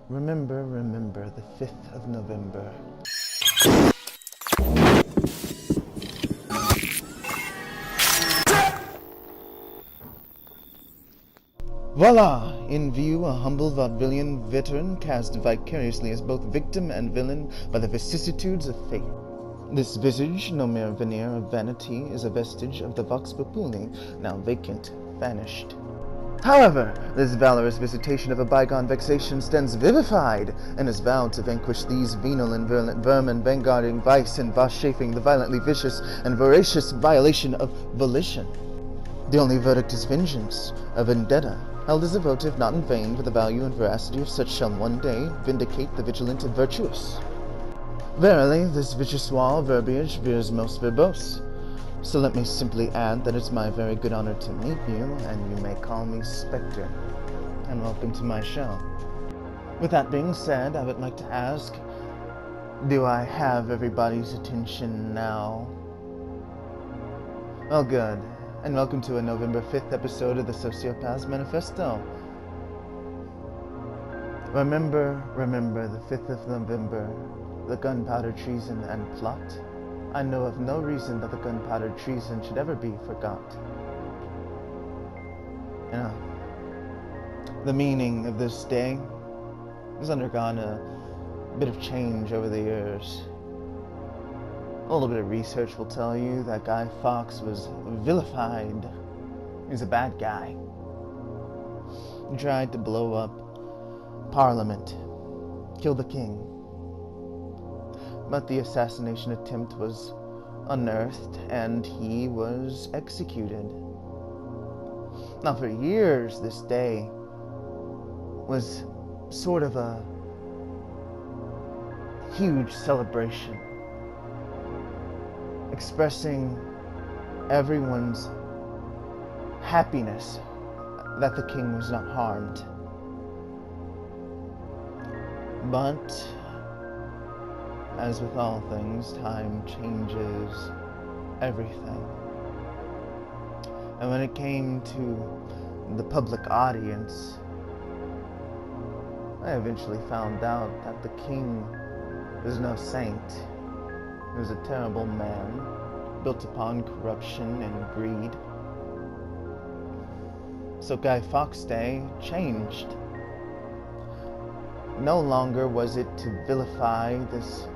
Remember, remember the 5th of November. Voila! In view, a humble vaudevillian veteran cast vicariously as both victim and villain by the vicissitudes of fate. This visage, no mere veneer of vanity, is a vestige of the vox populi, now vacant, vanished. However, this valorous visitation of a bygone vexation stands vivified, and has vowed to vanquish these venal and virulent vermin, vanguarding vice and vouchsafing the violently vicious and voracious violation of volition. The only verdict is vengeance, a vendetta, held as a votive not in vain, for the value and veracity of such shall one day vindicate the vigilant and virtuous. Verily, this vichyssoise verbiage veers most verbose. So let me simply add that it's my very good honor to meet you, and you may call me Spectre, and welcome to my show. With that being said, I would like to ask, do I have everybody's attention now? Well, good, and welcome to a November 5th episode of the Sociopath's Manifesto. Remember the 5th of November, the gunpowder treason and plot. I know of no reason that the gunpowder treason should ever be forgot. You know, the meaning of this day has undergone a bit of change over the years. A little bit of research will tell you that Guy Fawkes was vilified. He's a bad guy. He tried to blow up Parliament, kill the king. But the assassination attempt was unearthed, and he was executed. Now, for years, this day was sort of a huge celebration, expressing everyone's happiness that the king was not harmed. But as with all things, time changes everything. And when it came to the public audience, I eventually found out that the king was no saint. He was a terrible man, built upon corruption and greed. So Guy Fawkes Day changed. No longer was it to vilify this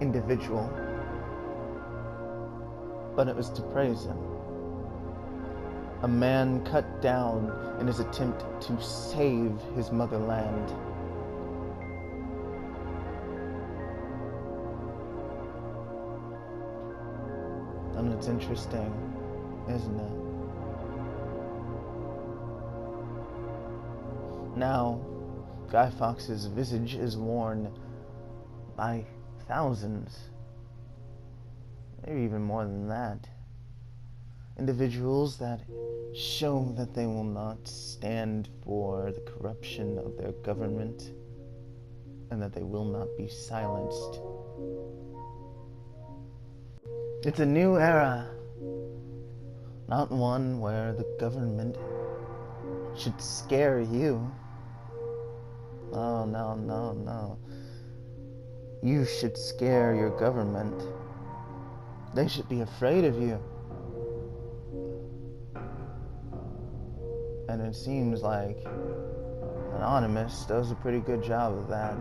individual, but it was to praise him. A man cut down in his attempt to save his motherland. And it's interesting, isn't it? Now, Guy Fawkes' visage is worn by thousands, maybe even more than that. Individuals that show that they will not stand for the corruption of their government, and that they will not be silenced. It's a new era, not one where the government should scare you. Oh, no. You should scare your government. They should be afraid of you. And it seems like Anonymous does a pretty good job of that.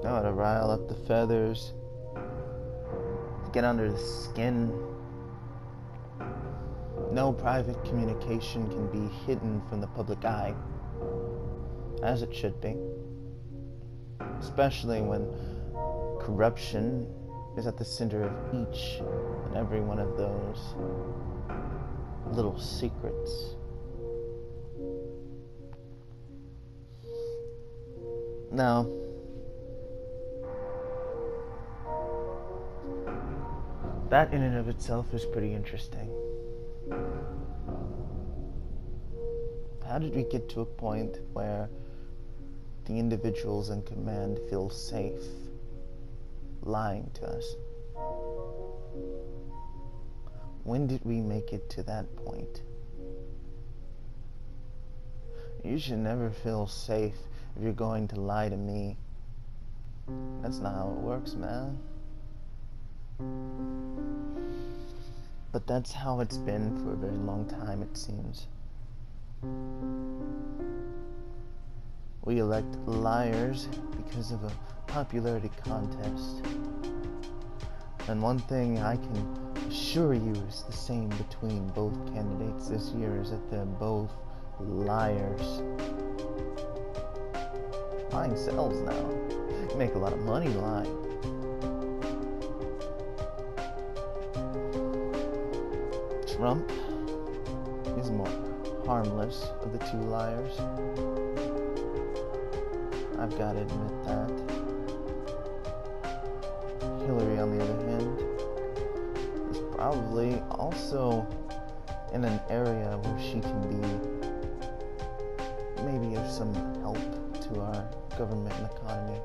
Know how to rile up the feathers, get under the skin. No private communication can be hidden from the public eye, as it should be, especially when corruption is at the center of each and every one of those little secrets. Now, that in and of itself is pretty interesting. How did we get to a point where the individuals in command feel safe lying to us? When did we make it to that point? You should never feel safe if you're going to lie to me. That's not how it works, man. But that's how it's been for a very long time, it seems. We elect liars because of a popularity contest. And one thing I can assure you is the same between both candidates this year is that they're both liars. Lying sells now. You make a lot of money lying. Trump is more harmless of the two liars. I've got to admit that. Hillary, on the other hand, is probably also in an area where she can be maybe of some help to our government and economy.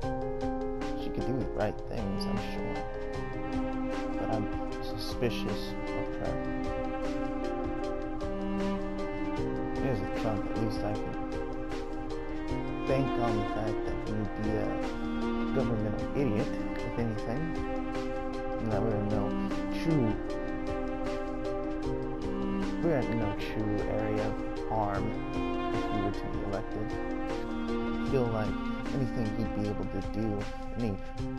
She could do the right things, I'm sure. But I'm suspicious of her. Here's with Trump, at least I can bank on the fact that he would be a governmental idiot, if anything, and that we're in no true area of harm if he were to be elected. I feel like anything he'd be able to do, any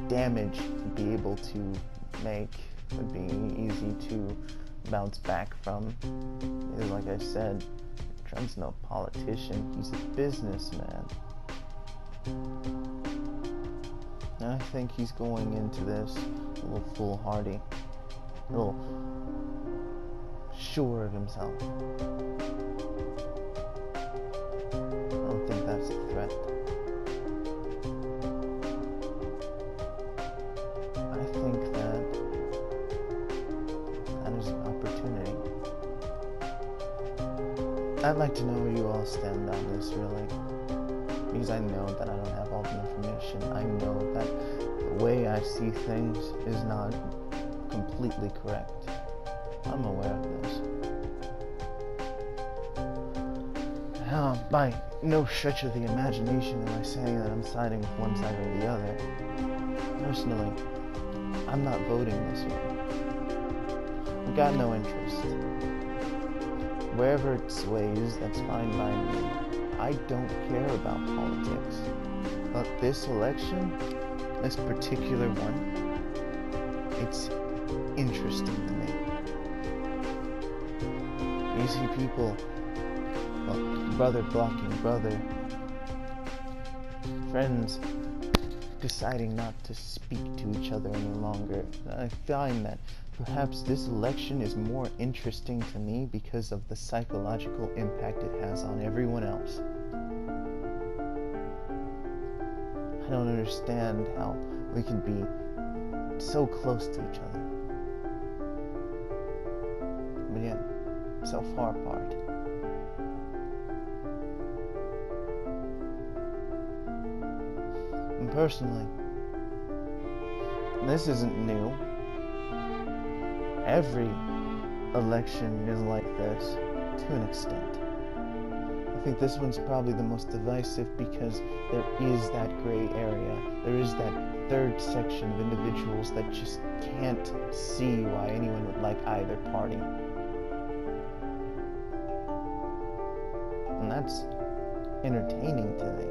damage he'd be able to make would be easy to bounce back from. Because like I said, Trump's no politician, he's a businessman. And I think he's going into this a little foolhardy, a little sure of himself. I don't think that's a threat. I think that is an opportunity. I'd like to know where you all stand on this, really. Because I know that I don't have all the information. I know that the way I see things is not completely correct. I'm aware of this. By no stretch of the imagination am I saying that I'm siding with one side or the other. Personally, I'm not voting this year. I've got no interest. Wherever it sways, that's fine by me. I don't care about politics. But this election, this particular one, it's interesting to me. You see people, brother blocking brother, friends deciding not to speak to each other any longer. I find that perhaps this election is more interesting to me because of the psychological impact it has on everyone else. I don't understand how we can be so close to each other, but yet so far apart. And personally, this isn't new. Every election is like this, to an extent. I think this one's probably the most divisive because there is that gray area. There is that third section of individuals that just can't see why anyone would like either party. And that's entertaining to me.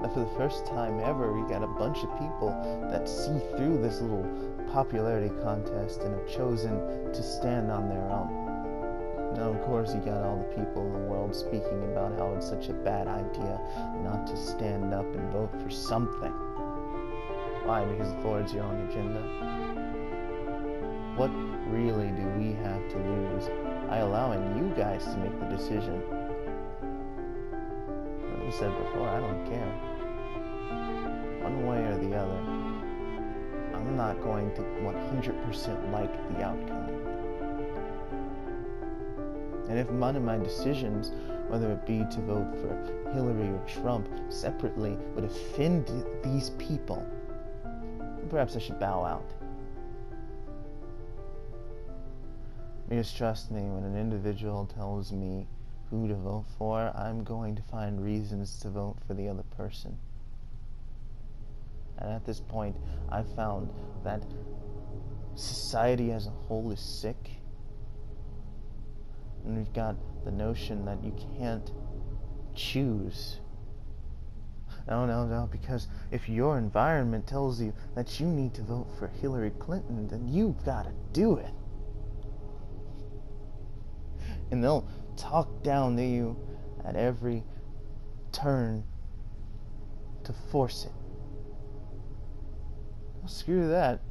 But for the first time ever, we got a bunch of people that see through this little popularity contest and have chosen to stand on their own. Now, of course, you got all the people in the world speaking about how it's such a bad idea not to stand up and vote for something. Why? Because it forwards your own agenda? What really do we have to lose by allowing you guys to make the decision? Like I said before, I don't care. One way or the other, I'm not going to 100% like the outcome. And if one of my decisions, whether it be to vote for Hillary or Trump separately, would offend these people, perhaps I should bow out. Because trust me, when an individual tells me who to vote for, I'm going to find reasons to vote for the other person. And at this point, I've found that society as a whole is sick. And we've got the notion that you can't choose. No, because if your environment tells you that you need to vote for Hillary Clinton, then you've got to do it. And they'll talk down to you at every turn to force it. Well, screw that.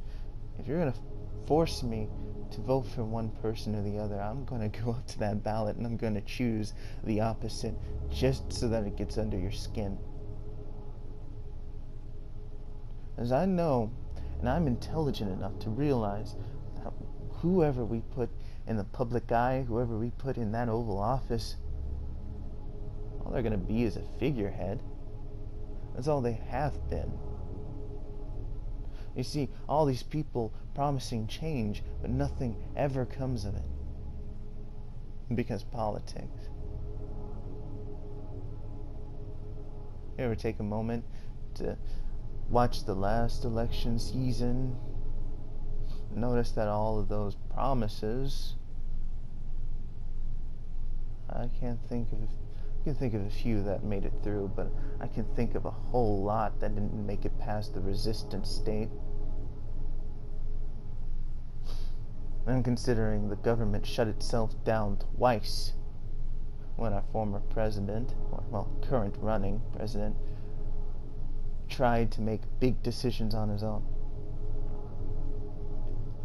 If you're going to force me to vote for one person or the other, I'm going to go up to that ballot and I'm going to choose the opposite just so that it gets under your skin. As I know, and I'm intelligent enough to realize that whoever we put in the public eye, whoever we put in that Oval Office, all they're going to be is a figurehead. That's all they have been. You see, all these people promising change, but nothing ever comes of it. Because politics. You ever take a moment to watch the last election season? Notice that all of those promises, I can think of a few that made it through, but I can think of a whole lot that didn't make it past the resistance state. And considering the government shut itself down twice when our former president, or current running president, tried to make big decisions on his own.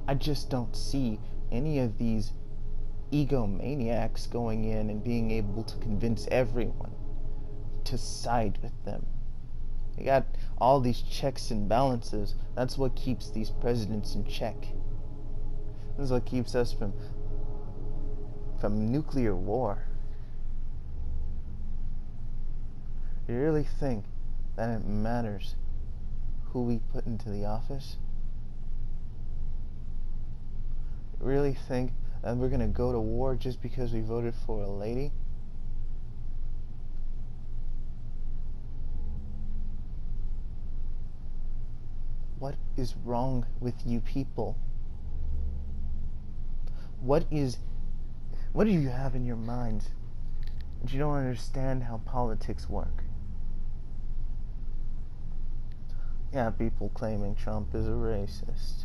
I just don't see any of these egomaniacs going in and being able to convince everyone to side with them. They got all these checks and balances. That's what keeps these presidents in check. This is what keeps us from nuclear war. You really think that it matters who we put into the office? You really think that we're going to go to war just because we voted for a lady? What is wrong with you people? What do you have in your minds that you don't understand how politics work? Yeah, people claiming Trump is a racist.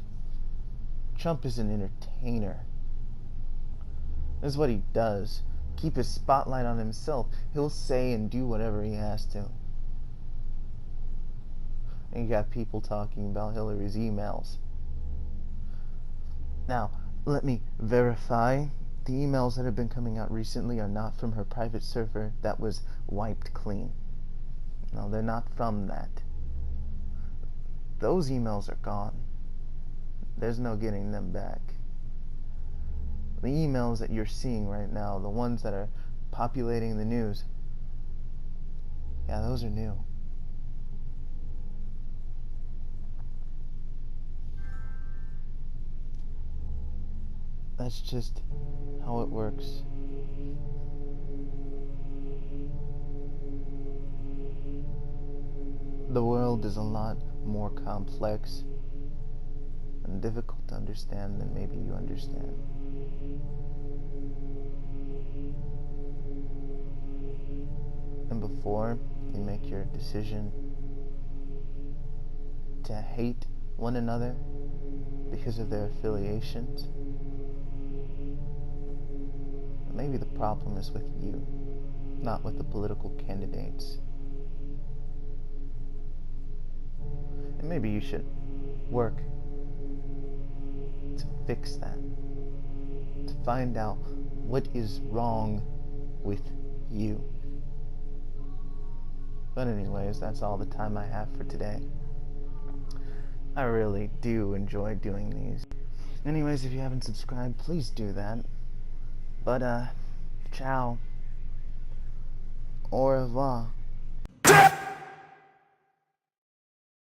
Trump is an entertainer. This is what he does. Keep his spotlight on himself. He'll say and do whatever he has to. And you got people talking about Hillary's emails. Now, let me verify. The emails that have been coming out recently are not from her private server that was wiped clean. No, they're not from that. Those emails are gone. There's no getting them back. The emails that you're seeing right now, the ones that are populating the news, yeah, those are new. That's just how it works. The world is a lot more complex and difficult to understand than maybe you understand. And before you make your decision to hate one another because of their affiliations, maybe the problem is with you, not with the political candidates. And maybe you should work to fix that, to find out what is wrong with you. But anyways, that's all the time I have for today. I really do enjoy doing these. Anyways, if you haven't subscribed, please do that. But, ciao. Au revoir.